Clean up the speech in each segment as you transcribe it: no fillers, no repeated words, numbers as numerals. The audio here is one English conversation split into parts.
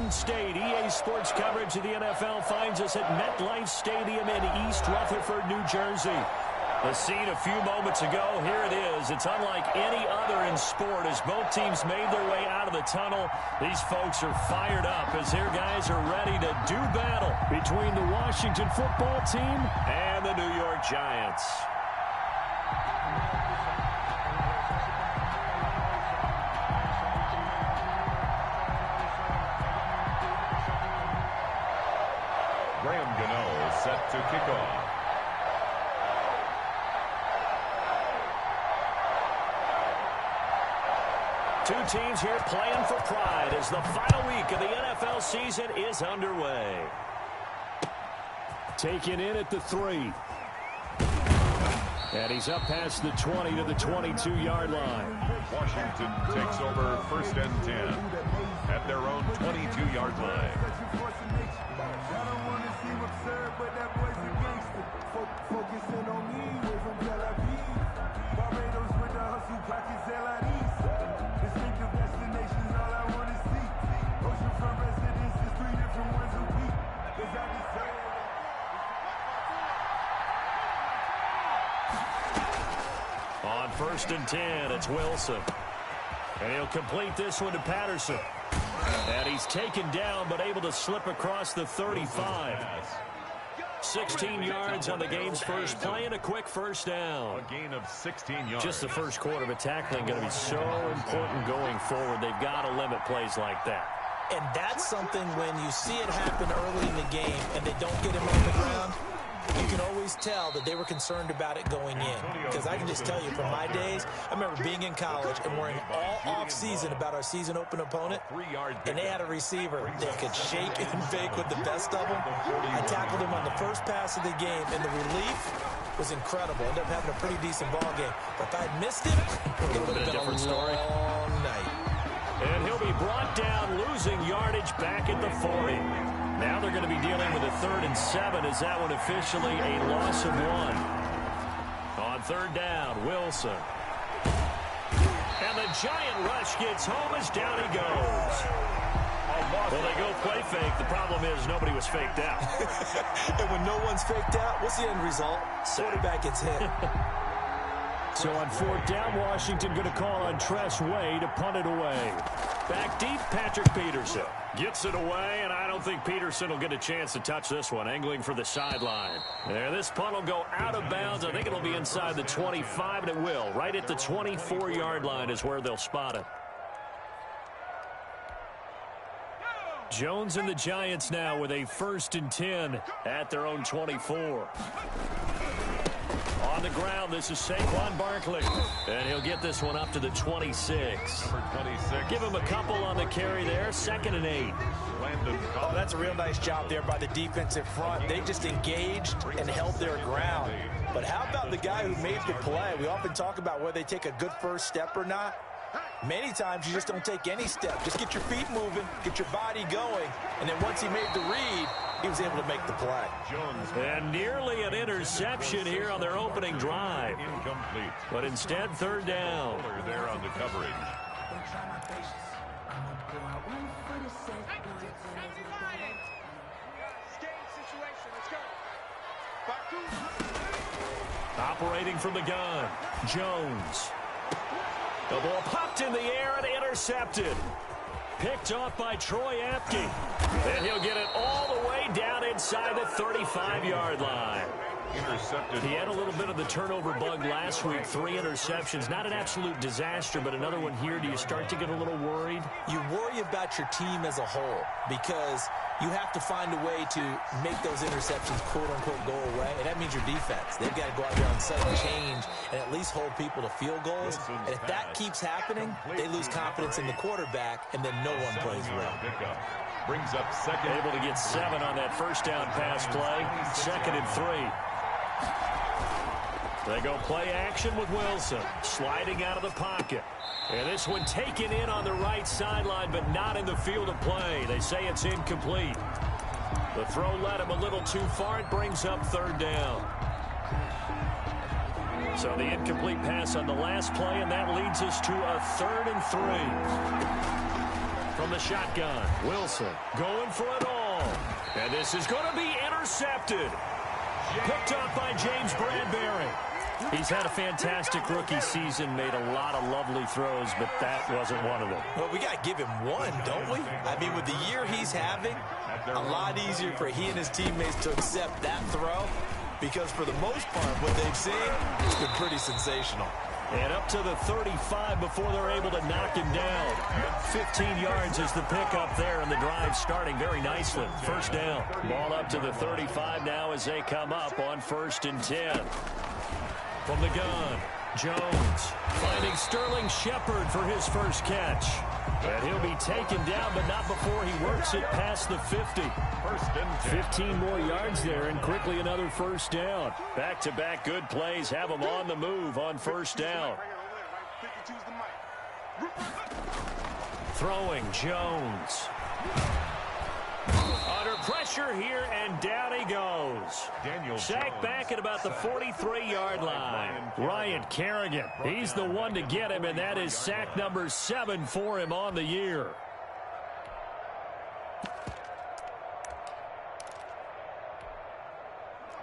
Garden State. EA Sports coverage of the NFL finds us at MetLife Stadium in East Rutherford, New Jersey. The scene a few moments ago, here it is. It's unlike any other in sport as both teams made their way out of the tunnel. These folks are fired up as their guys are ready to do battle between the Washington football team and the New York Giants. Set to kick off. Two teams here playing for pride as the final week of the NFL season is underway. Taken in at the 3. And he's up past the 20 to the 22-yard line. Washington takes over 1st and 10 at their own 22-yard line. But that boy's a gangster. Focusing on me, way from Tel Aviv. Barbados with the hustle, pockets LIDs. Distinctive destinations, all I want to see. Oceanfront residences, 3 different ones a week. Cause I deserve it. On 1st and 10, it's Wilson. And he'll complete this one to Patterson. And he's taken down, but able to slip across the 35. 16 yards on the game's first play and a quick first down. A gain of 16 yards. Just the first quarter, but tackling going to be so important going forward. They've got to limit plays like that. And that's something when you see it happen early in the game and they don't get him on the ground, you can always tell that they were concerned about it going in. Because I can just tell you from my days, I remember being in college and worrying all off-season about our season open opponent. And they had a receiver that could shake and bake with the best of them. I tackled him on the first pass of the game, and the relief was incredible. Ended up having a pretty decent ball game. But if I had missed him, it would have been a long night. And he'll be brought down, losing yardage back at the 40. Now they're going to be dealing with a 3rd and 7 as that one officially a loss of 1. On 3rd down, Wilson. And the giant rush gets home as down he goes. Well, they go play fake. The problem is nobody was faked out. And when no one's faked out, what's the end result? Quarterback gets hit. So on 4th down, Washington going to call on Tress Way to punt it away. Back deep, Patrick Peterson. Gets it away, and I don't think Peterson will get a chance to touch this one. Angling for the sideline. There, this punt will go out of bounds. I think it'll be inside the 25, and it will. Right at the 24-yard line is where they'll spot it. Jones and the Giants now with a 1st and 10 at their own 24. On the ground, this is Saquon Barkley. And he'll get this one up to the 26. Number 26. Give him a couple on the carry there. 2nd and 8. Oh, that's a real nice job there by the defensive front. They just engaged and held their ground. But how about the guy who made the play? We often talk about whether they take a good first step or not. Many times you just don't take any step. Just get your feet moving, get your body going, and then once he made the read, he was able to make the play. And nearly an interception here on their opening drive. Incomplete. But instead, 3rd down. There on the coverage. Operating from the gun, Jones. The ball popped in the air and intercepted. Picked off by Troy Apke. And he'll get it all the way down inside the 35-yard line. Intercepted. He had a little bit of the turnover bug last week. 3 interceptions. Not an absolute disaster, but another one here. Do you start to get a little worried? You worry about your team as a whole because you have to find a way to make those interceptions, quote-unquote, go away. And that means your defense. They've got to go out there and sudden change and at least hold people to field goals. And if that keeps happening, they lose confidence in the quarterback, and then no one plays well. Brings up 2nd. Able to get 7 on that 1st down pass play. 2nd and 3. They go play action with Wilson. Sliding out of the pocket. And this one taken in on the right sideline, but not in the field of play. They say it's incomplete. The throw led him a little too far. It brings up 3rd down. So the incomplete pass on the last play, and that leads us to a 3rd and 3. from the shotgun. Wilson going for it all. And this is going to be intercepted. Picked up by James Bradbury. He's had a fantastic rookie season, made a lot of lovely throws, but that wasn't one of them. Well, we got to give him one, don't we? I mean, with the year he's having, a lot easier for he and his teammates to accept that throw, because for the most part, what they've seen, it's been pretty sensational. And up to the 35 before they're able to knock him down. 15 yards is the pickup there, and the drive starting very nicely. First down. Ball up to the 35 now as they come up on 1st and 10. From the gun, Jones finding Sterling Shepard for his first catch. And he'll be taken down, but not before he works it past the 50. 15 more yards there, and quickly another first down. Back-to-back good plays have him on the move on first down. Throwing, Jones. Under pressure here, and down he goes. Sacked back at about the 43-yard line. Ryan Kerrigan, he's the one to get him, and that is sack number 7 for him on the year.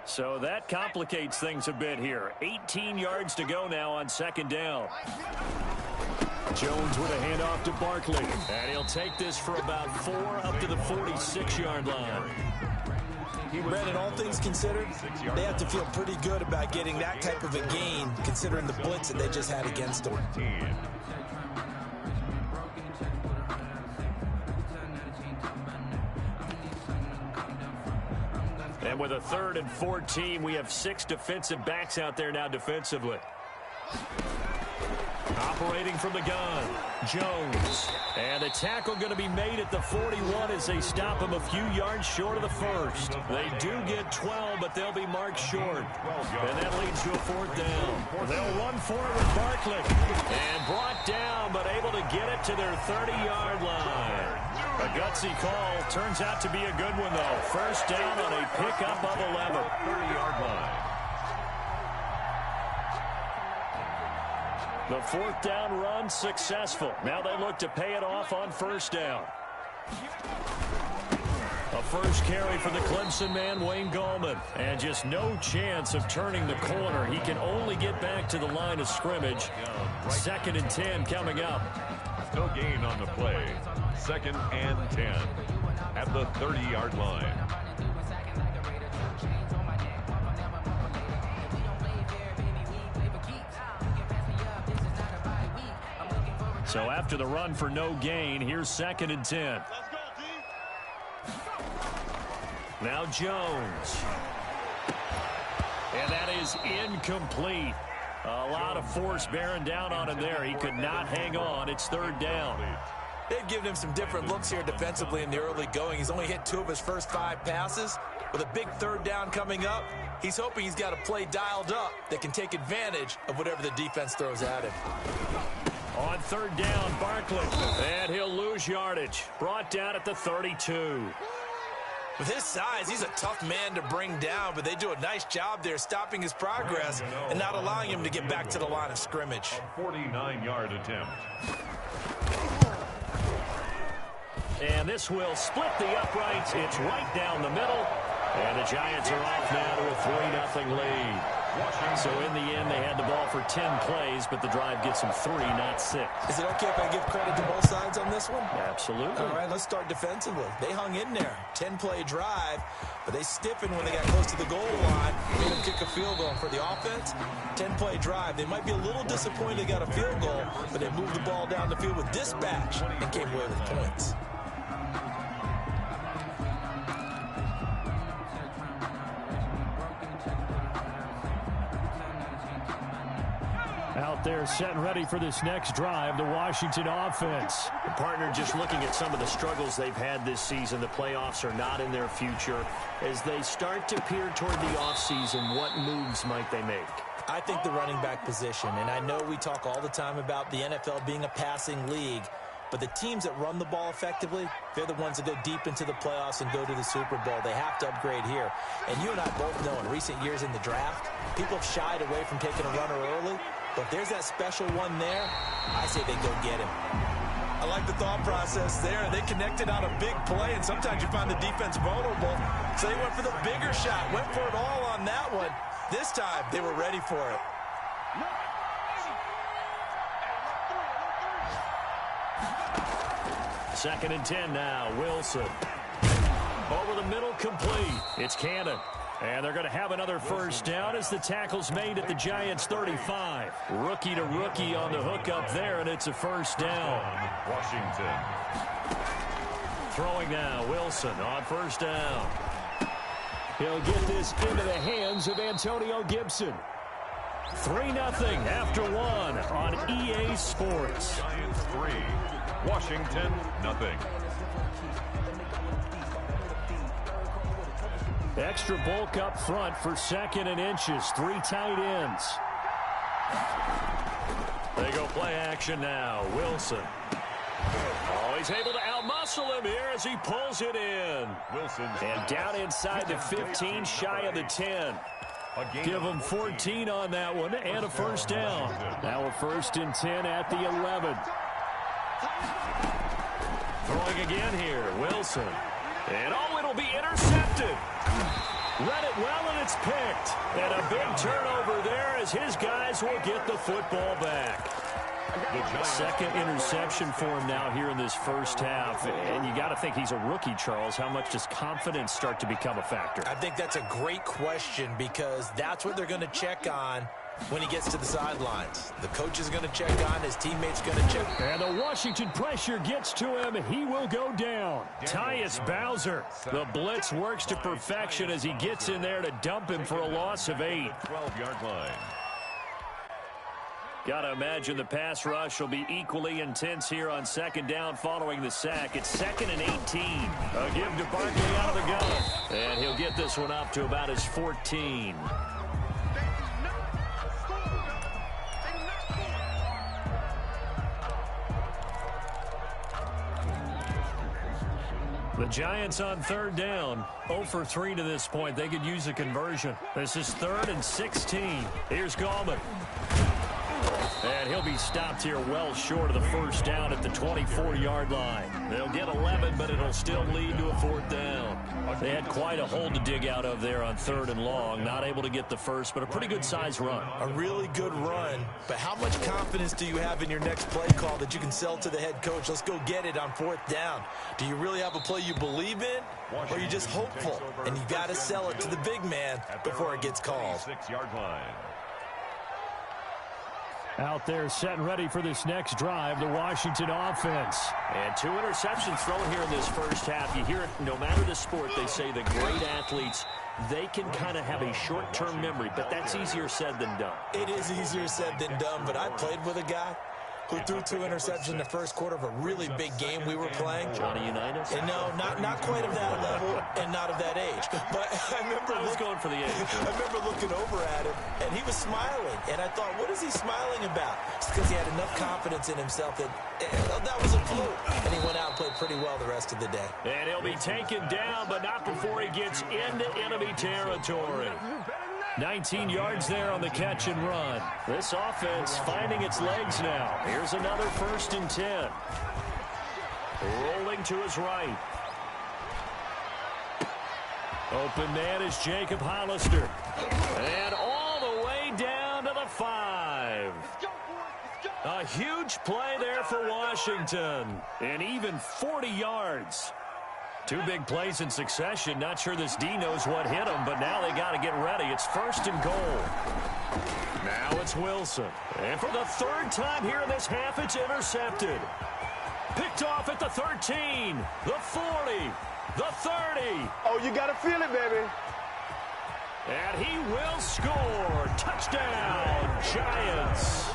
So that complicates things a bit here. 18 yards to go now on 2nd down. Jones with a handoff to Barkley. And he'll take this for about 4 up to the 46-yard line. Brandon, all things considered, they have to feel pretty good about getting that type of a gain, considering the blitz that they just had against them. And with a 3rd and 14, we have 6 defensive backs out there now defensively. Operating from the gun, Jones. And the tackle going to be made at the 41 as they stop him a few yards short of the first. They do get 12, but they'll be marked short. And that leads to a 4th down. They'll run for it with Barkley. And brought down, but able to get it to their 30-yard line. A gutsy call. Turns out to be a good one, though. First down on a pickup of 11. 30-yard line. The 4th down run successful. Now they look to pay it off on 1st down. A first carry for the Clemson man, Wayne Gallman. And just no chance of turning the corner. He can only get back to the line of scrimmage. 2nd and 10 coming up. No gain on the play. 2nd and 10 at the 30-yard line. So after the run for no gain, here's 2nd and 10. Now Jones. And that is incomplete. A lot of force bearing down on him there. He could not hang on. It's 3rd down. They've given him some different looks here defensively in the early going. He's only hit 2 of his first 5 passes. With a big 3rd down coming up, he's hoping he's got a play dialed up that can take advantage of whatever the defense throws at him. On 3rd down, Barkley. And he'll lose yardage. Brought down at the 32. With his size, he's a tough man to bring down, but they do a nice job there stopping his progress and not allowing him to get back to the line of scrimmage. A 49-yard attempt. And this will split the uprights. It's right down the middle. And the Giants are off now to a 3-0 lead. So in the end, they had the ball for 10 plays, but the drive gets them 3, not 6. Is it okay if I give credit to both sides on this one? Absolutely. All right, let's start defensively. They hung in there. 10-play drive, but they stiffened when they got close to the goal line. Made them kick a field goal. For the offense, 10-play drive. They might be a little disappointed they got a field goal, but they moved the ball down the field with dispatch and came away with points. Out there set and ready for this next drive, the Washington offense. The partner just looking at some of the struggles they've had this season. The playoffs are not in their future. As they start to peer toward the offseason, what moves might they make? I think the running back position, and I know we talk all the time about the NFL being a passing league, but the teams that run the ball effectively, they're the ones that go deep into the playoffs and go to the Super Bowl. They have to upgrade here. And you and I both know in recent years in the draft, people have shied away from taking a runner early. But if there's that special one there, I say they go get him. I like the thought process there. They connected on a big play, and sometimes you find the defense vulnerable. So they went for the bigger shot, went for it all on that one. This time, they were ready for it. Second and 10 now. Wilson. Over the middle, complete. It's Cannon. And they're going to have another first down as the tackle's made at the Giants' 35. Rookie to rookie on the hook up there, and it's a first down. Washington. Throwing now, Wilson on first down. He'll get this into the hands of Antonio Gibson. 3-0 after one on EA Sports. Giants 3, Washington 0. Extra bulk up front for 2nd and inches. 3 tight ends. They go play action now. Wilson. Oh, he's able to outmuscle him here as he pulls it in. Wilson. And down inside the 15, shy of the 10. Give him 14 on that one and a first down. Now a 1st and 10 at the 11. Throwing again here, Wilson. And oh, it'll be intercepted. Read it well, and it's picked. And a big turnover there as his guys will get the football back. Second interception for him now here in this first half. And you got to think he's a rookie, Charles. How much does confidence start to become a factor? I think that's a great question because that's what they're going to check on when he gets to the sidelines. The coach is going to check on, his teammates going to check. And the Washington pressure gets to him. He will go down. Tyus Bowser. The blitz works to perfection as he gets in there to dump him for a loss of 8. 12-yard line. Got to imagine the pass rush will be equally intense here on 2nd down following the sack. It's 2nd and 18. A give to Barkley out of the gun. And he'll get this one up to about his 14. The Giants on 3rd down. 0 for 3 to this point. They could use a conversion. This is 3rd and 16. Here's Gallman. And he'll be stopped here well short of the first down at the 24-yard line. They'll get 11, but it'll still lead to a 4th down. They had quite a hole to dig out of there on 3rd and long. Not able to get the first, but a pretty good-sized run. A really good run, but how much confidence do you have in your next play call that you can sell to the head coach? Let's go get it on 4th down. Do you really have a play you believe in, or are you just hopeful? And you got to sell it to the big man before it gets called. 6-yard line. Out there set and ready for this next drive, the Washington offense. And 2 interceptions thrown here in this first half. You hear it no matter the sport, they say the great athletes, they can kind of have a short-term memory, but that's easier said than done. It is easier said than done, but I played with a guy who threw 2 interceptions in the first quarter of a really big game we were playing. Johnny Unitas? And no, not quite of that level and not of that age. But I remember going for the age. I remember looking over at him, and he was smiling. And I thought, what is he smiling about? It's because he had enough confidence in himself that that was a fluke. And he went out and played pretty well the rest of the day. And he'll be taken down, but not before he gets into enemy territory. 19 yards there on the catch and run. This offense finding its legs now. Here's another 1st and 10. Rolling to his right. Open man is Jacob Hollister. And all the way down to the 5. A huge play there for Washington. And even 40 yards. 2 big plays in succession. Not sure this D knows what hit him, but now they got to get ready. It's 1st and goal. Now it's Wilson. And for the 3rd time here in this half, it's intercepted. Picked off at the 13, the 40, the 30. Oh, you got to feel it, baby. And he will score. Touchdown, Giants.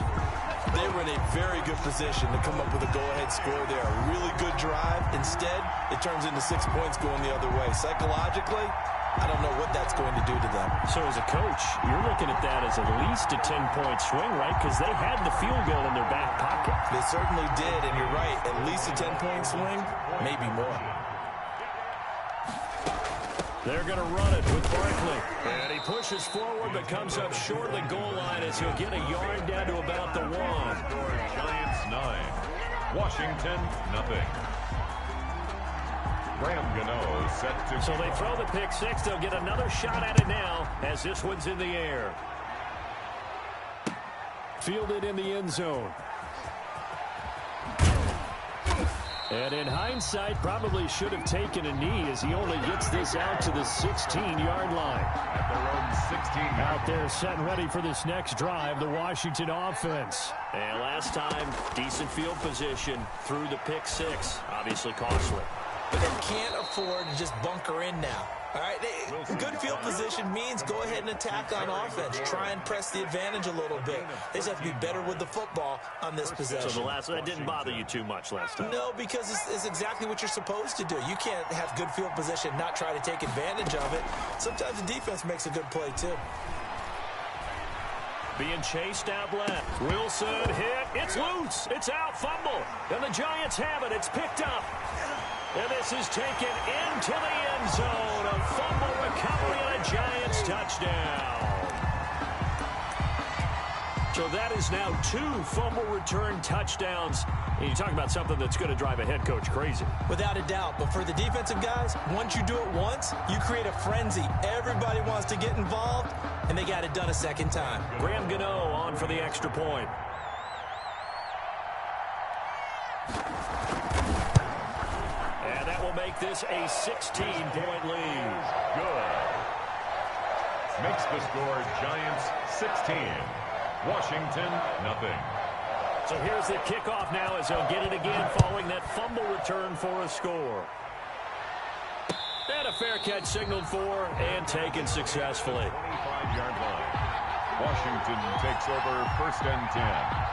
They were in a very good position to come up with a go-ahead score there. A really good drive. Instead, it turns into 6 points going the other way. Psychologically, I don't know what that's going to do to them. So as a coach, you're looking at that as at least a 10-point swing, right? Because they had the field goal in their back pocket. They certainly did, and you're right. At least a 10-point swing, maybe more. They're going to run it with Barkley. And he pushes forward but comes up short of the goal line as he'll get a yard down to about the 1. Giants 9, Washington, nothing. Graham Gano set to... So they throw the pick six. They'll get another shot at it now as this one's in the air. Fielded in the end zone. And in hindsight, probably should have taken a knee as he only gets this out to the 16-yard line. At their own 16. Out there set and ready for this next drive, the Washington offense. And last time, decent field position through the pick six. Obviously costly. But they can't afford to just bunker in now. All right, good field position means go ahead and attack on offense. Try and press the advantage a little bit. They just have to be better with the football on this possession. So that didn't bother you too much last time? No, because it's exactly what you're supposed to do. You can't have good field position, not try to take advantage of it. Sometimes the defense makes a good play, too. Being chased out left. Wilson hit. It's loose. It's out. Fumble. And the Giants have it. It's picked up. And this is taken into the end zone. A fumble recovery and a Giants touchdown. So that is now 2 fumble return touchdowns. And you talk about something that's going to drive a head coach crazy. Without a doubt. But for the defensive guys, once you do it once, you create a frenzy. Everybody wants to get involved, and they got it done a second time. Graham Gano on for the extra point. And that will make this a 16-point lead. Good. Makes the score Giants 16. Washington, nothing. So here's the kickoff now as they'll get it again following that fumble return for a score. And a fair catch signaled for and taken successfully. 25-yard line. Washington takes over first and 10.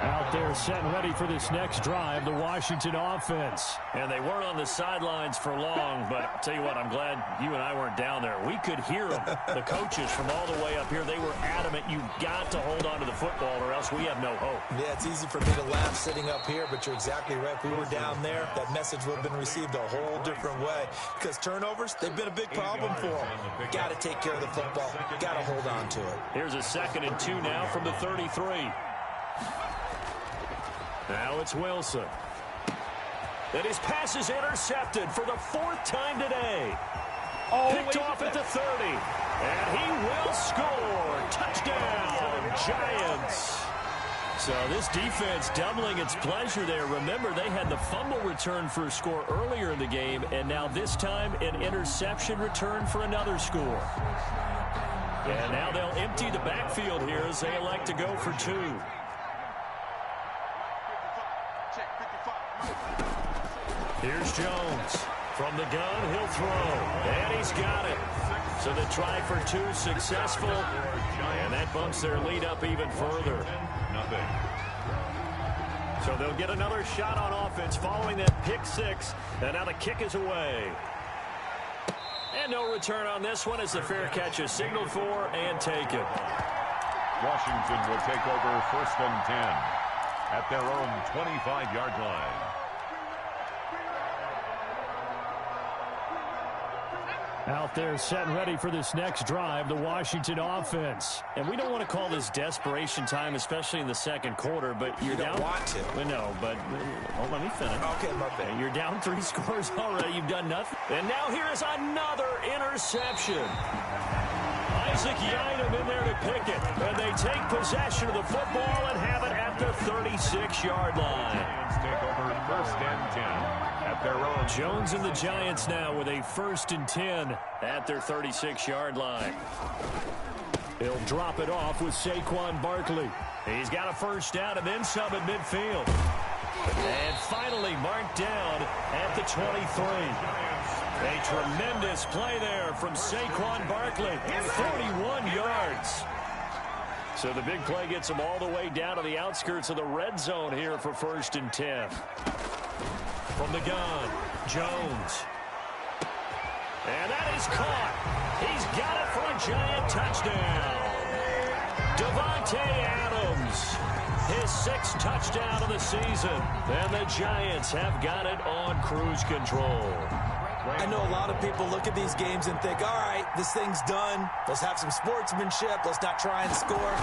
Out there set and ready for this next drive, the Washington offense. And they weren't on the sidelines for long, but I'll tell you what, I'm glad you and I weren't down there. We could hear them, the coaches from all the way up here. They were adamant, you've got to hold on to the football or else we have no hope. Yeah, it's easy for me to laugh sitting up here, but you're exactly right. If we were down there, that message would have been received a whole different way. Because turnovers, they've been a big problem for them. Got to take care of the football. Got to hold on to it. Here's a 2nd and 2 now from the 33. Now it's Wilson. And his pass is intercepted for the 4th time today. Picked off at the 30. And he will score. Touchdown, Giants. So this defense doubling its pleasure there. Remember, they had the fumble return for a score earlier in the game, and now this time an interception return for another score. And now they'll empty the backfield here as they elect to go for 2. Here's Jones. From the gun, he'll throw. And he's got it. So the try for 2 successful. And that bumps their lead up even further. Nothing. So they'll get another shot on offense following that pick 6. And now the kick is away. And no return on this one as the fair catch is signaled for and taken. Washington will take over first and 10 at their own 25-yard line. Out there set and ready for this next drive, the Washington offense. And we don't want to call this desperation time, especially in the second quarter, but you're down. You don't want to. No, but let me finish. Okay, my bad. You're down 3 scores already. You've done nothing. And now here is another interception. Isaac Yiadom in there to pick it. And they take possession of the football and have it at the 36-yard line. Giants take over first and 10 at their own. Jones and the Giants now with a 1st and 10 at their 36-yard line. He'll drop it off with Saquon Barkley. He's got a first down and then some at midfield. And finally marked down at the 23. A tremendous play there from Saquon Barkley. 41 yards. So the big play gets him all the way down to the outskirts of the red zone here for 1st and 10. From the gun, Jones. And that is caught. He's got it for a Giant touchdown. Davante Adams, his 6th touchdown of the season. And the Giants have got it on cruise control. I know a lot of people look at these games and think, all right, this thing's done. Let's have some sportsmanship. Let's not try and score.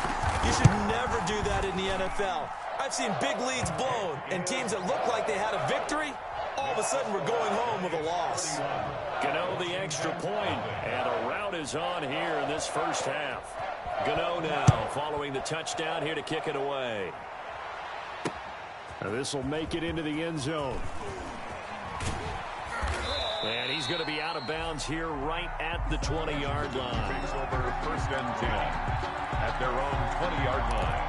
You should never do that in the NFL. I've seen big leads blown, and teams that looked like they had a victory, all of a sudden we're going home with a loss. Gano the extra point, and a rout is on here in this first half. Gano now following the touchdown here to kick it away. This will make it into the end zone. And he's going to be out of bounds here right at the 20-yard line. Takes over first and 10 at their own 20-yard line.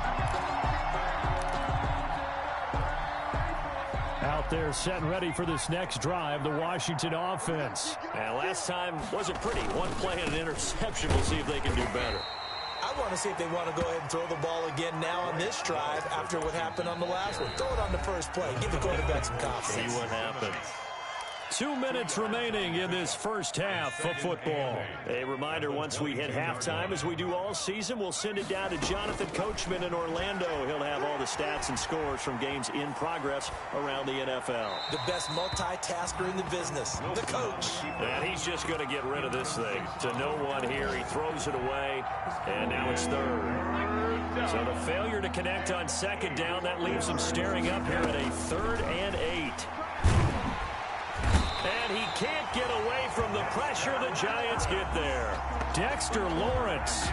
Out there set and ready for this next drive, the Washington offense. And last time wasn't pretty. One play and an interception. We'll see if they can do better. I want to see if they want to go ahead and throw the ball again now on this drive after what happened on the last one. Throw it on the first play. Give the quarterback some confidence. See what happens. 2 minutes remaining in this first half of football. A reminder, once we hit halftime, as we do all season, we'll send it down to Jonathan Coachman in Orlando. He'll have all the stats and scores from games in progress around the NFL. The best multitasker in the business, the coach. And he's just going to get rid of this thing. To no one here, he throws it away, and now it's third. So the failure to connect on second down, that leaves him staring up here at a 3rd and 8. And he can't get away from the pressure. The Giants get there. Dexter Lawrence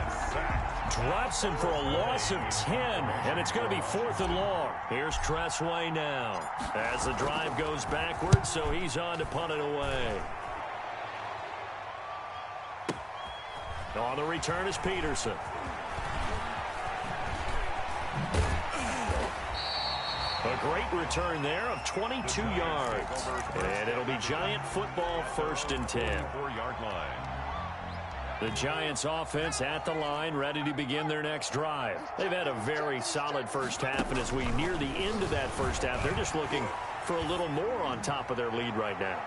drops him for a loss of 10, and it's going to be 4th and long. Here's Tressway now as the drive goes backwards, so he's on to punt it away. On the return is Peterson. A great return there of 22 yards. And it'll be Giant football 1st and 10. 4-yard line. The Giants offense at the line, ready to begin their next drive. They've had a very solid first half, and as we near the end of that first half, they're just looking for a little more on top of their lead right now.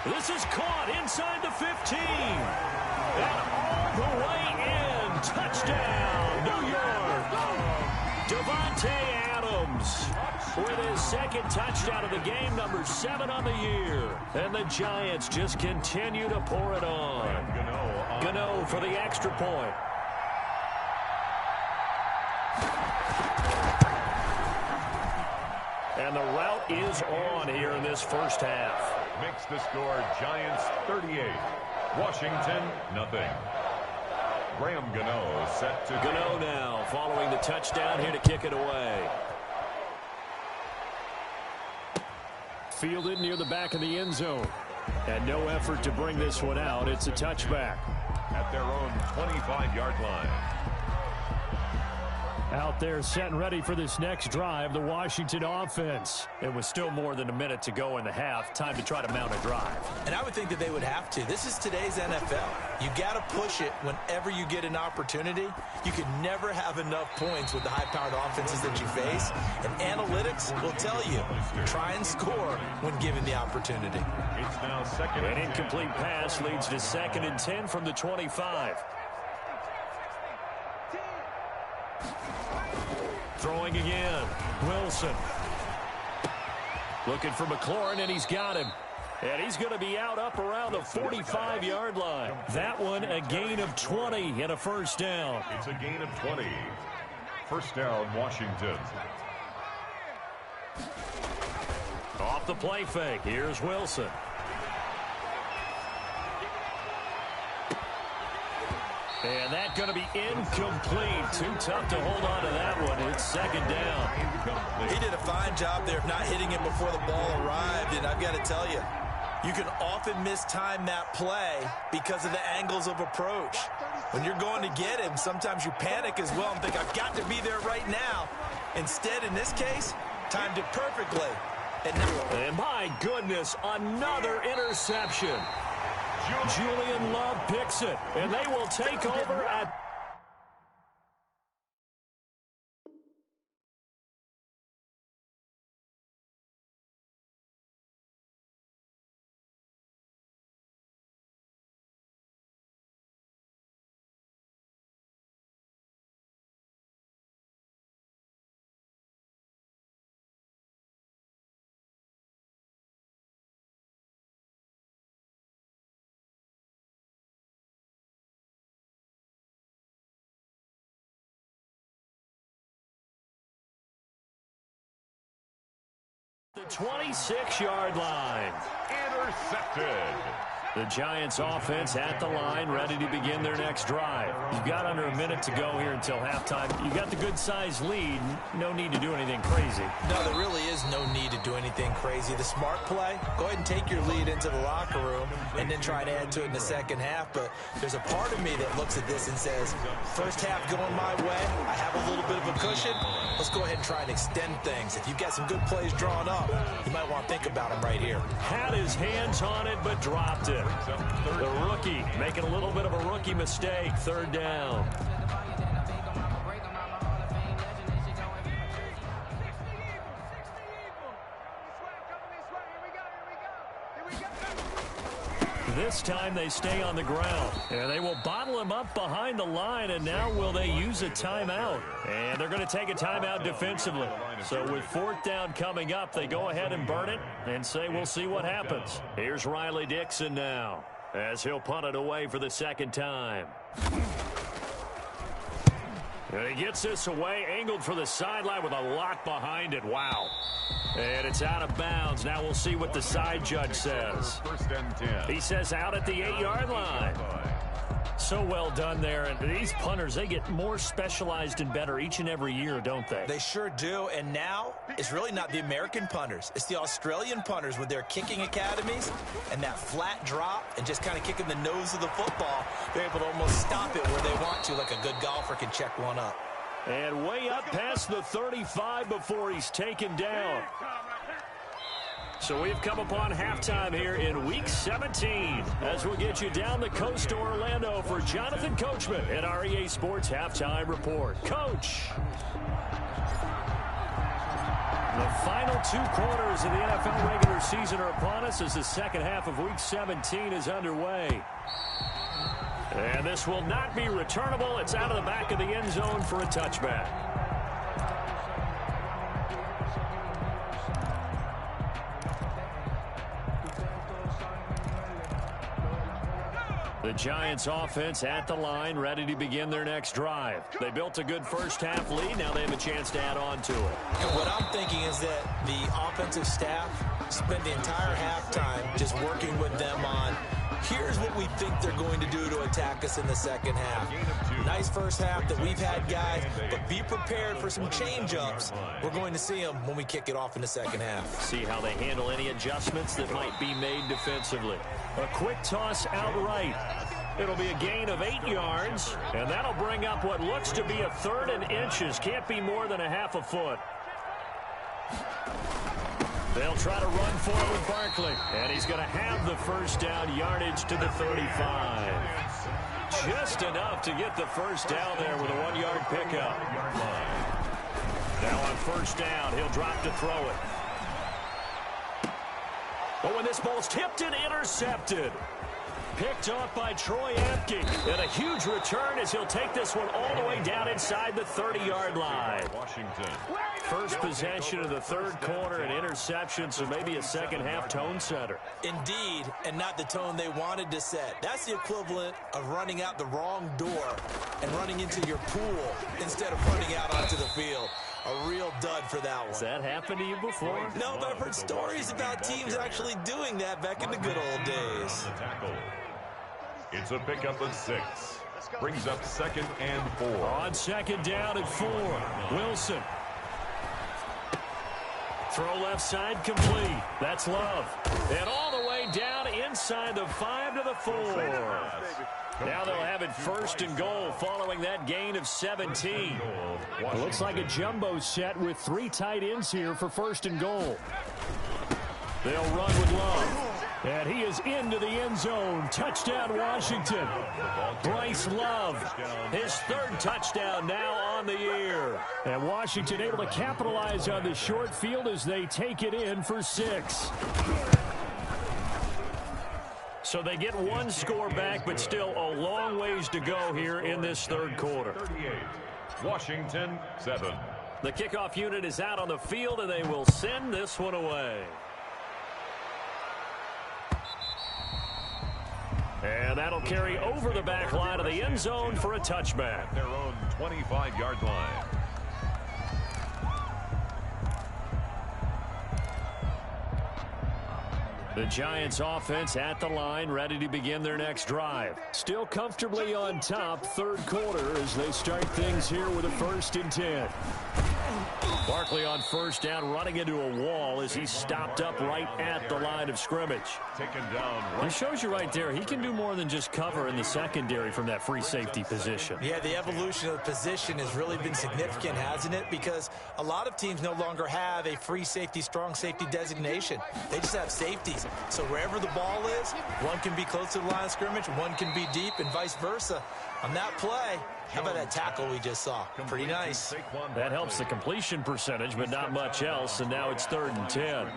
This is caught inside the 15. And all the way in. Touchdown, New York. Devontae Adams with his 2nd touchdown of the game, number 7 on the year. And the Giants just continue to pour it on. Gano for the extra point. And the route is on here in this first half. Makes the score Giants 38. Washington, nothing. Graham Gano set to Gano now following the touchdown here to kick it away. Fielded near the back of the end zone. And no effort to bring this one out. It's a touchback. At their own 25-yard line. Out there set and ready for this next drive, the Washington offense. It was still more than a minute to go in the half. Time to try to mount a drive. And I would think that they would have to. This is today's NFL. You got to push it whenever you get an opportunity. You can never have enough points with the high-powered offenses that you face. And analytics will tell you, try and score when given the opportunity. It's now 2nd and An incomplete pass leads to 2nd and 10 from the 25. Throwing again. Wilson. Looking for McLaurin, and he's got him. And he's going to be out up around the 45-yard line. That one a gain of 20 and a first down. It's a gain of 20. First down, Washington. Off the play fake. Here's Wilson. And that's going to be incomplete. Too tough to hold on to that one. It's 2nd down. He did a fine job there of not hitting it before the ball arrived. And I've got to tell you, you can often mistime that play because of the angles of approach. When you're going to get him, sometimes you panic as well and think, I've got to be there right now. Instead, in this case, timed it perfectly. And my goodness, another interception. Julian Love picks it, and they will take over at The 26-yard line. Intercepted. The Giants offense at the line, ready to begin their next drive. You've got under a minute to go here until halftime. You've got the good-sized lead. No need to do anything crazy. No, there really is no need to do anything crazy. The smart play, go ahead and take your lead into the locker room and then try to add to it in the second half. But there's a part of me that looks at this and says, first half going my way, I have a little bit of a cushion. Let's go ahead and try and extend things. If you've got some good plays drawn up, you might want to think about them right here. Had his hands on it, but dropped it. The rookie making a little bit of a rookie mistake. Third down. This time they stay on the ground, and they will bottle him up behind the line, and now will they use a timeout? And they're going to take a timeout defensively. So with fourth down coming up, they go ahead and burn it and say we'll see what happens. Here's Riley Dixon now as he'll punt it away for the second time. And he gets this away, angled for the sideline with a lot behind it. Wow. And it's out of bounds. Now we'll see what the side judge says. First and 10. He says out at the 8-yard line. So well done there. And these punters, they get more specialized and better each and every year, don't they? They sure do. And now it's really not the American punters. It's the Australian punters with their kicking academies and that flat drop and just kind of kicking the nose of the football. They're able to almost stop it where they want to, like a good golfer can check one up. And way up past the 35 before he's taken down. So we've come upon halftime here in Week 17 as we'll get you down the coast to Orlando for Jonathan Coachman at our EA Sports Halftime Report. Coach. The final 2 quarters of the NFL regular season are upon us as the second half of Week 17 is underway. And this will not be returnable. It's out of the back of the end zone for a touchback. The Giants offense at the line, ready to begin their next drive. They built a good first half lead. Now they have a chance to add on to it. And what I'm thinking is that the offensive staff spent the entire halftime just working with them on here's what we think they're going to do to attack us in the second half. Nice first half that we've had, guys, but be prepared for some change-ups. We're going to see them when we kick it off in the second half. See how they handle any adjustments that might be made defensively. A quick toss outright. It'll be a gain of 8 yards, and that'll bring up what looks to be a 3rd and inches. Can't be more than a half a foot. They'll try to run for it with Barkley, and he's going to have the first down yardage to the 35. Just enough to get the first down there with a 1-yard pickup. Now on first down, he'll drop to throw it. But when this ball's tipped and intercepted. Picked off by Troy Apke. And a huge return as he'll take this one all the way down inside the 30-yard line. Washington. First possession of the third quarter, an interception, so maybe a second-half tone setter. Indeed, and not the tone they wanted to set. That's the equivalent of running out the wrong door and running into your pool instead of running out onto the field. A real dud for that one. Has that happened to you before? No, but I've heard stories about teams actually doing that back in the good old days. It's a pickup of 6. Brings up 2nd and 4. On second down at 4. Wilson. Throw left side complete. That's Love. And all the way down inside the 5 to the 4. Now they'll have it 1st and goal following that gain of 17. It looks like a jumbo set with 3 tight ends here for 1st and goal. They'll run with Love. And he is into the end zone. Touchdown, Washington. Bryce Love, his 3rd touchdown now on the year. And Washington able to capitalize on the short field as they take it in for 6. So they get 1 score back, but still a long ways to go here in this 3rd quarter. 38. Washington 7. The kickoff unit is out on the field, and they will send this one away. And that'll carry over the back line of the end zone for a touchback. Their own 25-yard line. The Giants offense at the line, ready to begin their next drive. Still comfortably on top, third quarter as they start things here with a 1st and 10. Barkley on first down, running into a wall as he's stopped up right at the line of scrimmage. Taken down. It shows you right there, he can do more than just cover in the secondary from that free safety position. Yeah, the evolution of the position has really been significant, hasn't it? Because a lot of teams no longer have a free safety, strong safety designation. They just have safeties. So wherever the ball is, one can be close to the line of scrimmage, one can be deep, and vice versa. On that play, how about that tackle we just saw? Pretty nice. That helps the completion percentage, but not much else, and now it's 3rd and 10.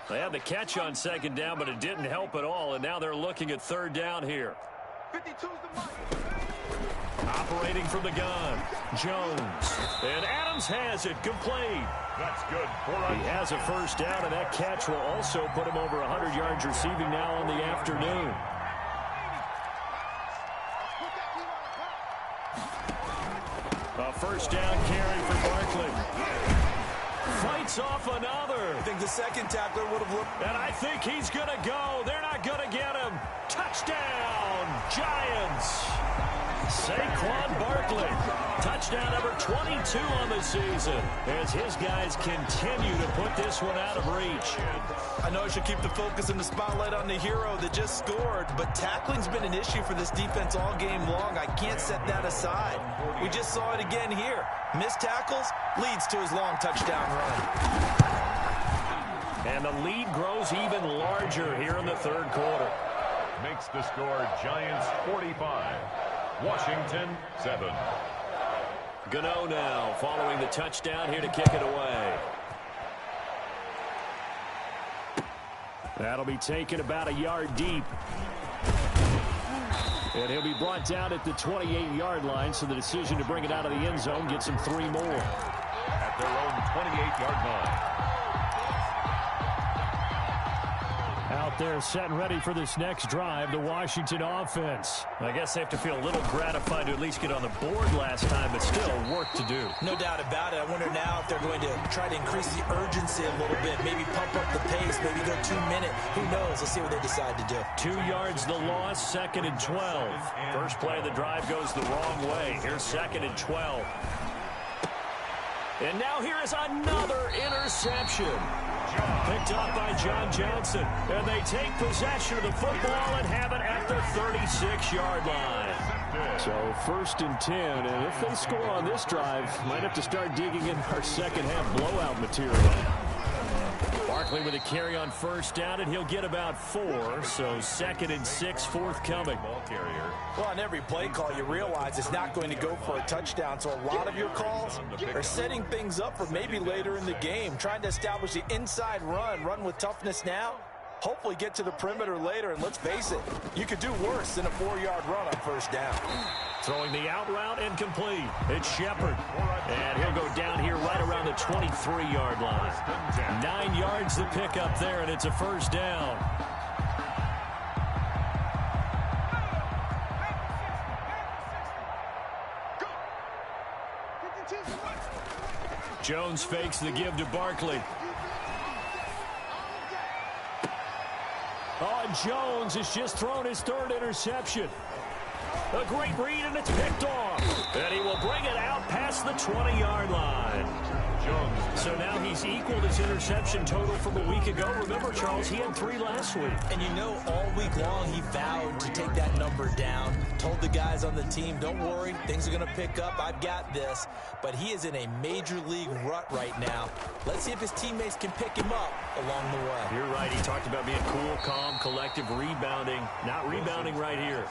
They had the catch on 2nd down, but it didn't help at all, and now they're looking at 3rd down here. Operating from the gun, Jones. And Adams has it, complete. That's good. He has a 1st down, and that catch will also put him over 100 yards receiving now on the afternoon. A 1st down carry for Barkley. Fights off another. I think the second tackler would have looked. And I think he's going to go. They're not going to get him. Touchdown, Giants. Saquon Barkley. Touchdown number 22 on the season as his guys continue to put this one out of reach. I know I should keep the focus and the spotlight on the hero that just scored, but tackling's been an issue for this defense all game long. I can't set that aside. We just saw it again here. Missed tackles leads to his long touchdown run. And the lead grows even larger here in the 3rd quarter. Makes the score Giants 45. Washington 7. Gano now following the touchdown here to kick it away. That'll be taken about a yard deep. And he'll be brought down at the 28-yard line, so the decision to bring it out of the end zone gets him 3 more. At their own 28-yard line. Out there set and ready for this next drive, the Washington offense. I guess they have to feel a little gratified to at least get on the board last time, but still work to do. No doubt about it. I wonder now if they're going to try to increase the urgency a little bit, maybe pump up the pace, maybe go 2-minute. Who knows? Let's see what they decide to do. 2 yards the loss, 2nd and 12. First play of the drive goes the wrong way. Here's 2nd and 12. And now here is another interception. Picked up by John Johnson. And they take possession of the football and have it at the 36-yard line. So 1st and 10. And if they score on this drive, might have to start digging in our second-half blowout material. Barkley with a carry on 1st down, and he'll get about 4. So 2nd and 6 forthcoming. Ball carrier. Well, on every play call, you realize it's not going to go for a touchdown. So a lot of your calls are setting things up for maybe later in the game, trying to establish the inside run with toughness now. Hopefully get to the perimeter later, and let's face it, you could do worse than a 4-yard run on 1st down. Throwing the out route and complete. It's Shepard. And he'll go down here right around the 23-yard line. 9 yards to pick up there, and it's a 1st down. Jones fakes the give to Barkley. Oh, and Jones has just thrown his 3rd interception. A great read, and it's picked off. And he will bring it out past the 20-yard line. Jones. So now he's equaled his interception total from a week ago. Remember, Charles, he had 3 last week. And you know, all week long he vowed to take that number down. Told the guys on the team, don't worry, things are going to pick up. I've got this. But he is in a major league rut right now. Let's see if his teammates can pick him up along the way. You're right. He talked about being cool, calm, collective, rebounding. Not rebounding right here.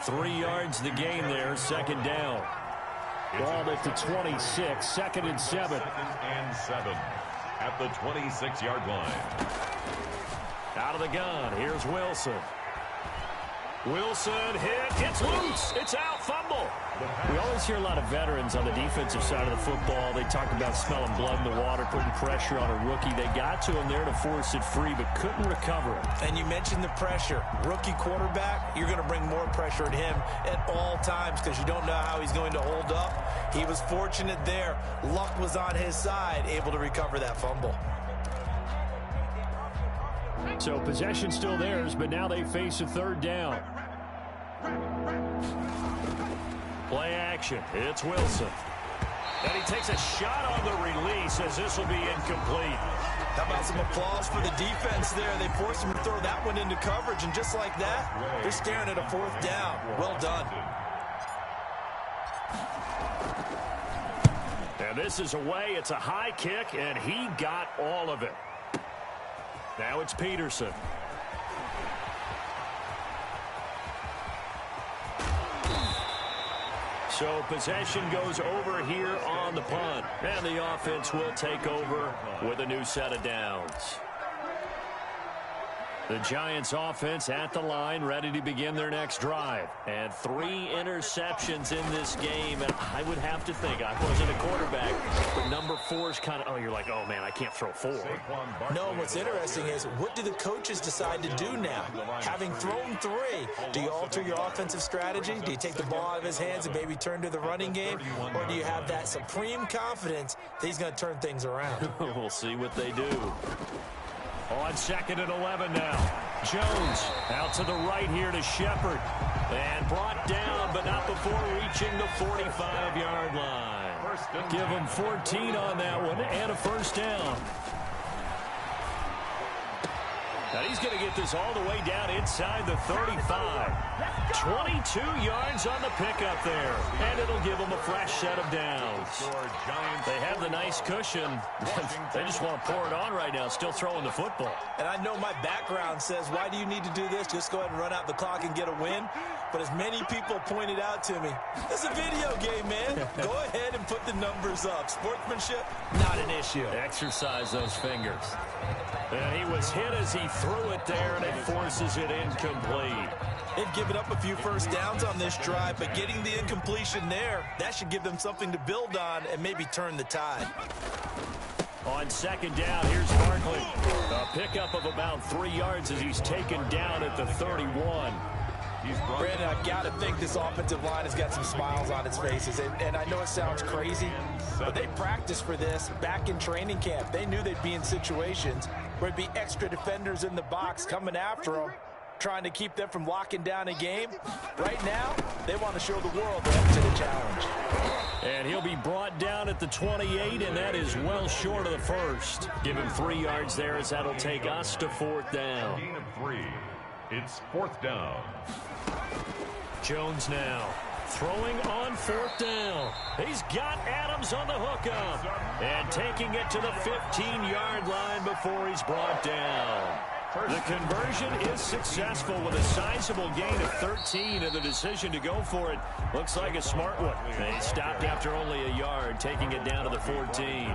3 yards the game there, 2nd down. Ball at the 26, 2nd and 7. 2nd and 7 at the 26-yard line. Out of the gun, here's Wilson. Wilson hit. It's loose. It's out. Fumble. We always hear a lot of veterans on the defensive side of the football. They talk about smelling blood in the water, putting pressure on a rookie. They got to him there to force it free, but couldn't recover it. And you mentioned the pressure. Rookie quarterback, you're going to bring more pressure at him at all times because you don't know how he's going to hold up. He was fortunate there. Luck was on his side, able to recover that fumble. So possession still theirs, but now they face a third down. Play action. It's Wilson. And he takes a shot on the release as this will be incomplete. How about some applause for the defense there? They forced him to throw that one into coverage, and just like that, they're staring at a fourth down. Well done. And this is away. It's a high kick, and he got all of it. Now it's Peterson. So possession goes over here on the punt. And the offense will take over with a new set of downs. The Giants offense at the line, ready to begin their next drive. And 3 interceptions in this game. And I would have to think, I wasn't a quarterback, but number 4 is kind of, oh, you're like, oh, man, I can't throw 4. No, what's interesting is, what do the coaches decide to do now? Having thrown 3, do you alter your offensive strategy? Do you take the ball out of his hands and maybe turn to the running game? Or do you have that supreme confidence that he's going to turn things around? We'll see what they do. On 2nd and 11 now. Jones out to the right here to Shepard. And brought down, but not before reaching the 45-yard line. Give him 14 on that one and a first down. Now he's going to get this all the way down inside the 35. 22 yards on the pickup there. And it'll give them a fresh set of downs. They have the nice cushion. They just want to pour it on right now, still throwing the football. And I know my background says, why do you need to do this? Just go ahead and run out the clock and get a win. But as many people pointed out to me, it's a video game, man. Go ahead and put the numbers up. Sportsmanship, not an issue. Exercise those fingers. And he was hit as he threw it there, and it forces it incomplete. They've given up a few first downs on this drive, but getting the incompletion there, that should give them something to build on and maybe turn the tide. On 2nd down, here's Barkley. A pickup of about 3 yards as he's taken down at the 31. Brandon, I've got to think this offensive line has got some smiles on its faces. And I know it sounds crazy, but they practiced for this back in training camp. They knew they'd be in situations where there'd be extra defenders in the box coming after them, trying to keep them from locking down a game. Right now, they want to show the world they're up to the challenge. And he'll be brought down at the 28, and that is well short of the first. Give him 3 yards there as that'll take us to 4th down. Gain of 3. It's 4th down. Jones now throwing on 4th down. He's got Adams on the hookup and taking it to the 15-yard line before he's brought down. The conversion is successful with a sizable gain of 13, and the decision to go for it looks like a smart one. They stopped after only a yard, taking it down to the 14.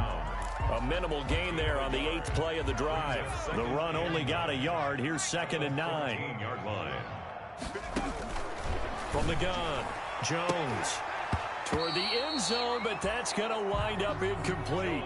A minimal gain there on the 8th play of the drive. The run only got a yard. Here's 2nd and 9. 15-yard line. From the gun, Jones toward the end zone, but that's going to wind up incomplete.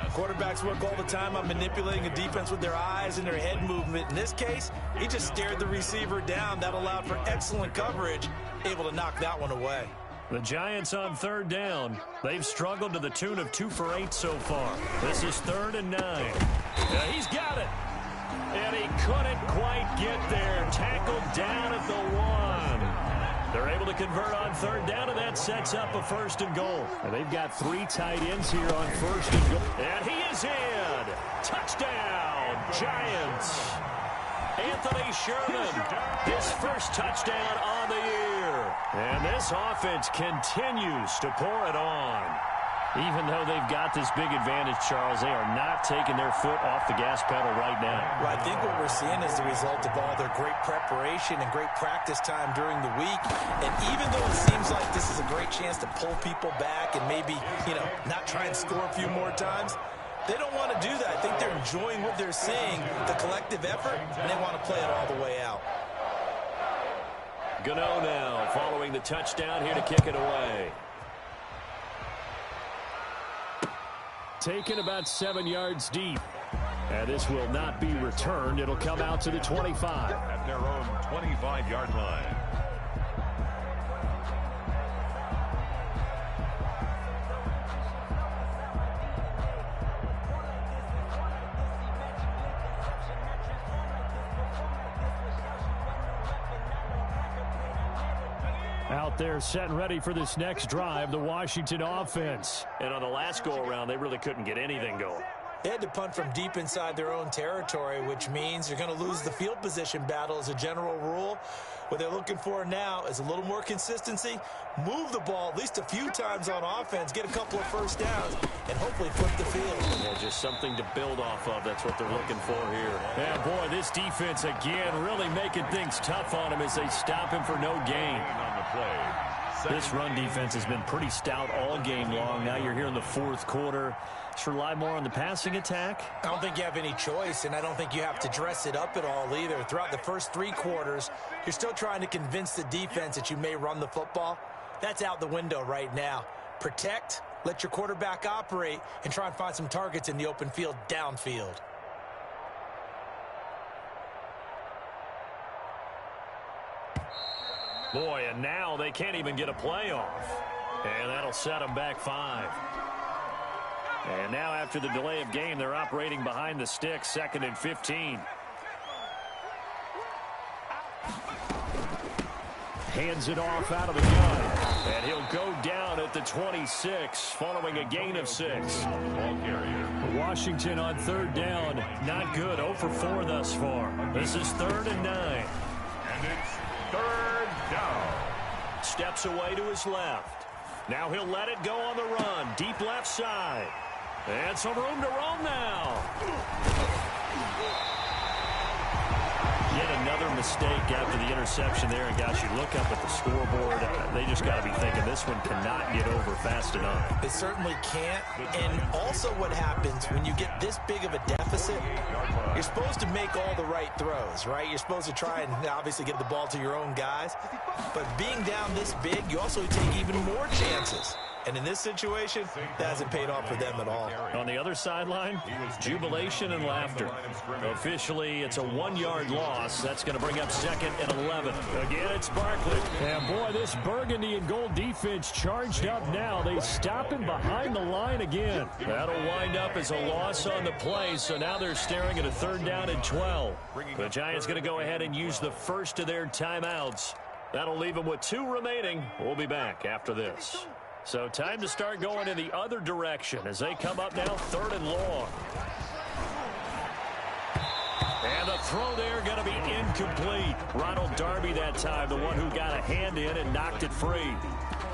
Quarterbacks work all the time on manipulating a defense with their eyes and their head movement. In this case, he just stared the receiver down. That allowed for excellent coverage, able to knock that one away. The Giants on 3rd down. They've struggled to the tune of 2 for 8 so far. This is 3rd and 9. He's got it. And he couldn't quite get there. Tackled down at the 1. They're able to convert on 3rd down, and that sets up a 1st and goal. And they've got 3 tight ends here on 1st and goal. And he is in. Touchdown, Giants. Anthony Sherman, his first touchdown on the year. And this offense continues to pour it on. Even though they've got this big advantage, Charles, they are not taking their foot off the gas pedal right now. Well, I think what we're seeing is the result of all their great preparation and great practice time during the week. And even though it seems like this is a great chance to pull people back and maybe, not try and score a few more times, they don't want to do that. I think they're enjoying what they're seeing, the collective effort, and they want to play it all the way out. Gano now following the touchdown here to kick it away. Taken about 7 yards deep. And this will not be returned. It'll come out to the 25. At their own 25-yard line. Out there set and ready for this next drive, the Washington offense. And on the last go-around, they really couldn't get anything going. They had to punt from deep inside their own territory, which means you're going to lose the field position battle as a general rule. What they're looking for now is a little more consistency, move the ball at least a few times on offense, get a couple of first downs, and hopefully flip the field. Yeah, just something to build off of. That's what they're looking for here. And, boy, this defense, again, really making things tough on him as they stop him for no gain. On the play. This run defense has been pretty stout all game long. Now you're here in the fourth quarter. Should rely more on the passing attack? I don't think you have any choice, and I don't think you have to dress it up at all either. Throughout the first 3 quarters, you're still trying to convince the defense that you may run the football. That's out the window right now. Protect, let your quarterback operate, and try and find some targets in the open field downfield. Boy, and now they can't even get a play off. And that'll set them back 5. And now after the delay of game, they're operating behind the sticks, 2nd and 15. Hands it off out of the gun. And he'll go down at the 26, following a gain of 6. Ball carrier. Washington on 3rd down. Not good. 0 for 4 thus far. This is 3rd and 9. And it's 3rd down. Steps away to his left. Now he'll let it go on the run. Deep left side. And some room to roam now. Yet another mistake after the interception there. And, guys, you look up at the scoreboard. They just got to be thinking this one cannot get over fast enough. It certainly can't. And also what happens when you get this big of a deficit, you're supposed to make all the right throws, right? You're supposed to try and obviously get the ball to your own guys. But being down this big, you also take even more chances. And in this situation, that hasn't paid off for them at all. On the other sideline, jubilation and laughter. Officially, it's a 1-yard loss. That's going to bring up 2nd and 11. Again, it's Barkley. And, boy, this burgundy and gold defense charged up now. They stop him behind the line again. That'll wind up as a loss on the play, so now they're staring at a 3rd down and 12. The Giants going to go ahead and use the first of their timeouts. That'll leave them with 2 remaining. We'll be back after this. So time to start going in the other direction as they come up now 3rd and long. And the throw there going to be incomplete. Ronald Darby that time, the one who got a hand in and knocked it free.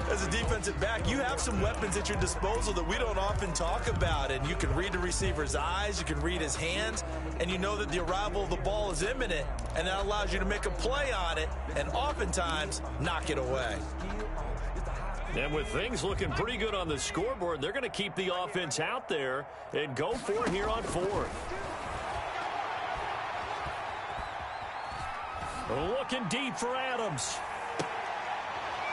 As a defensive back, you have some weapons at your disposal that we don't often talk about. And you can read the receiver's eyes, you can read his hands, and you know that the arrival of the ball is imminent. And that allows you to make a play on it and oftentimes knock it away. And with things looking pretty good on the scoreboard, they're going to keep the offense out there and go for it here on 4th. Looking deep for Adams.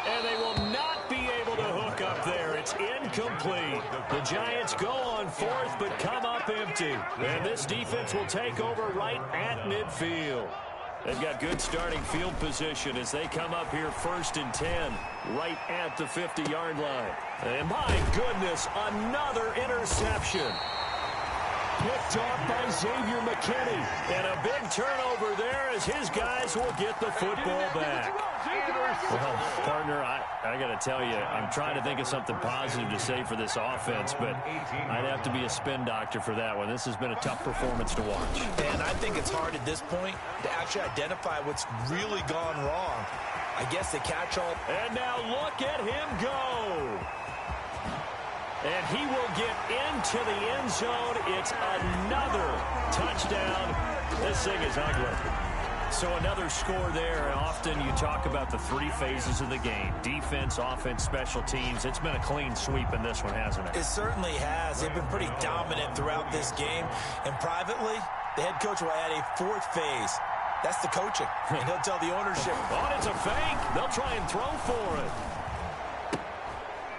And they will not be able to hook up there. It's incomplete. The Giants go on 4th but come up empty. And this defense will take over right at midfield. They've got good starting field position as they come up here 1st and 10, right at the 50-yard line. And my goodness, another interception. Picked off by Xavier McKinney. And a big turnover there as his guys will get the football back. Well, partner, I got to tell you, I'm trying to think of something positive to say for this offense, but I'd have to be a spin doctor for that one. This has been a tough performance to watch. And I think it's hard at this point to actually identify what's really gone wrong. I guess the catch-all. And now look at him go. And he will get into the end zone. It's another touchdown. This thing is ugly. So another score there. Often you talk about the 3 phases of the game. Defense, offense, special teams. It's been a clean sweep in this one, hasn't it? It certainly has. They've been pretty dominant throughout this game. And privately, the head coach will add a 4th phase. That's the coaching. And he'll tell the ownership. Oh, it's a fake. They'll try and throw for it.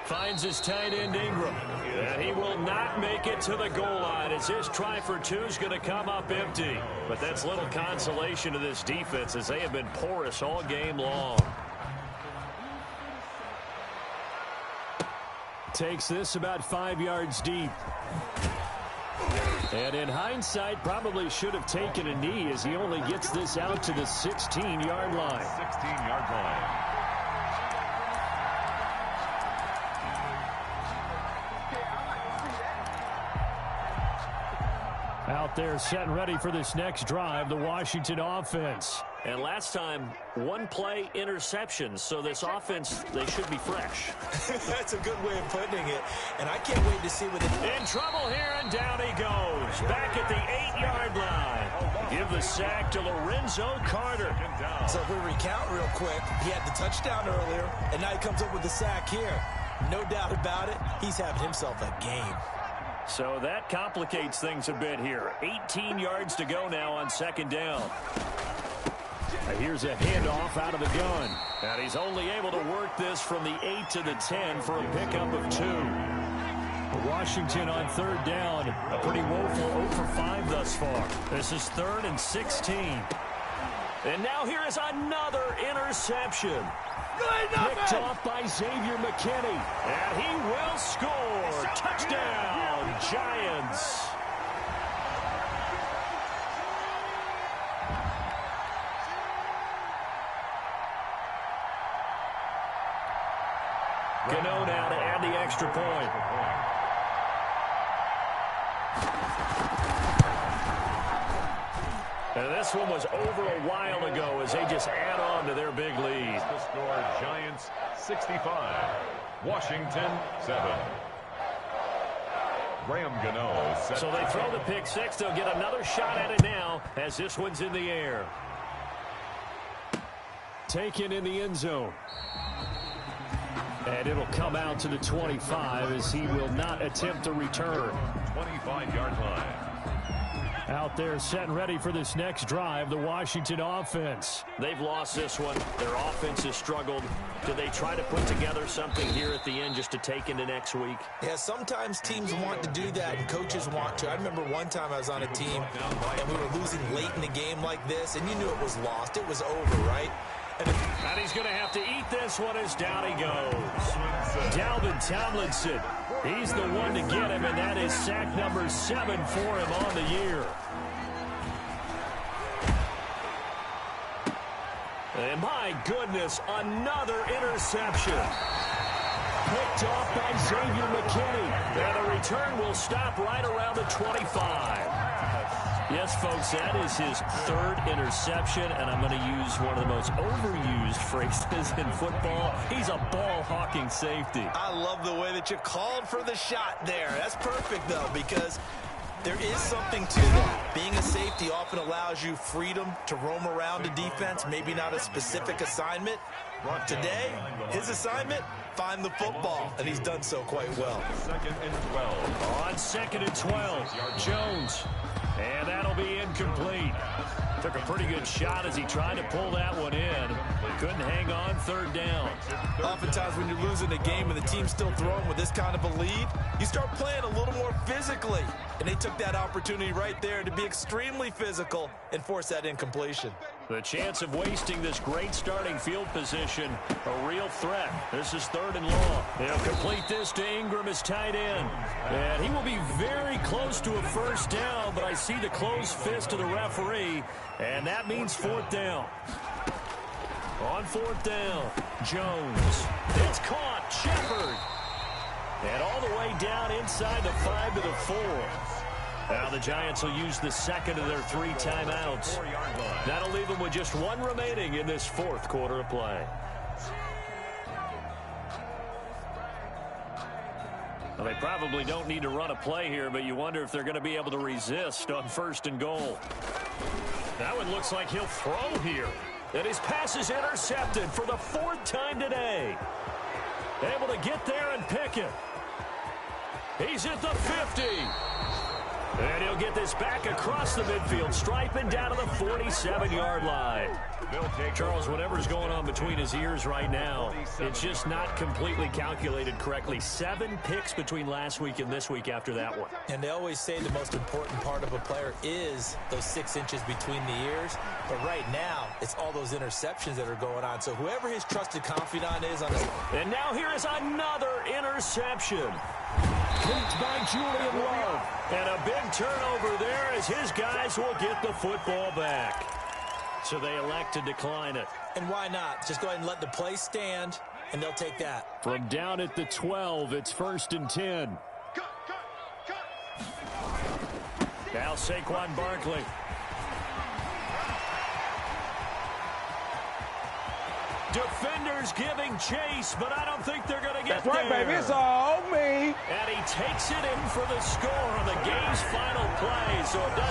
Finds his tight end Ingram. And he will not make it to the goal line as his try for two is going to come up empty. But that's little consolation to this defense as they have been porous all game long. Takes this about 5 yards deep. And in hindsight, probably should have taken a knee as he only gets this out to the 16-yard line. 16-yard line. Out there set and ready for this next drive, the Washington offense. And last time, one play interception, so this offense, they should be fresh. That's a good way of putting it, and I can't wait to see what it... In trouble here, and down he goes. Back at the 8-yard line. Give the sack to Lorenzo Carter. So if we recount real quick, he had the touchdown earlier, and now he comes up with the sack here. No doubt about it, he's having himself a game. So that complicates things a bit here. 18 yards to go now on second down. Here's a handoff out of the gun. And he's only able to work this from the 8 to the 10 for a pickup of 2. Washington on third down. A pretty woeful 0 for 5 thus far. This is 3rd and 16. And now here is another interception. Picked off by Xavier McKinney. And he will score. Touchdown, Giants. Gano now to add the extra point. And this one was over a while ago as they just add on to their big lead. The score, Giants 65, Washington 7. Graham Gano set. So they throw the pick six. They'll get another shot at it now as this one's in the air. Taken in the end zone. And it'll come out to the 25 as he will not attempt to return. 25-yard line. Out there set and ready for this next drive, the Washington offense. They've lost this one. Their offense has struggled. Do they try to put together something here at the end just to take into next week? Yeah, sometimes teams want to do that and coaches want to. I remember one time I was on a team and we were losing late in the game like this, and you knew it was lost. It was over, right? And he's going to have to eat this one as down he goes. Dalvin Tomlinson. He's the one to get him, and that is sack number 7 for him on the year. And my goodness, another interception. Picked off by Xavier McKinney. And the return will stop right around the 25. Yes, folks, that is his 3rd interception, and I'm going to use one of the most overused phrases in football. He's a ball-hawking safety. I love the way that you called for the shot there. That's perfect, though, because there is something to that. Being a safety often allows you freedom to roam around a defense, maybe not a specific assignment. Today, his assignment, find the football, and he's done so quite well. 2nd and 12. On 2nd and 12, Jones. And that'll be incomplete. Took a pretty good shot as he tried to pull that one in, but couldn't hang on 3rd down. Oftentimes when you're losing a game and the team's still throwing with this kind of a lead, you start playing a little more physically. And they took that opportunity right there to be extremely physical and force that incompletion. The chance of wasting this great starting field position, a real threat. This is 3rd and long. They'll complete this to Ingram as tight end. And he will be very close to a 1st down, but I see the closed fist of the referee, and that means 4th down. On 4th down, Jones. It's caught, Shepard. And all the way down inside the 5 to the 4. Now the Giants will use the 2nd of their 3 timeouts. That'll leave them with just 1 remaining in this 4th quarter of play. Well, they probably don't need to run a play here, but you wonder if they're going to be able to resist on 1st and goal. That one looks like he'll throw here. And his pass is intercepted for the 4th time today. Able to get there and pick it. He's at the 50. And he'll get this back across the midfield stripe and down to the 47-yard line. Charles, whatever's going on between his ears right now, it's just not completely calculated correctly. 7 picks between last week and this week after that one. And they always say the most important part of a player is those 6 inches between the ears. But right now, it's all those interceptions that are going on. So whoever his trusted confidant is on this. And now here is another interception. Picked by Julian Love. And a big turnover there as his guys will get the football back. So they elect to decline it. And why not? Just go ahead and let the play stand, and they'll take that. From down at the 12, it's 1st and 10. Now Saquon Barkley. Defenders giving chase, but I don't think they're going to get there. That's right, baby. It's all me. And he takes it in for the score on the game's final play. So it does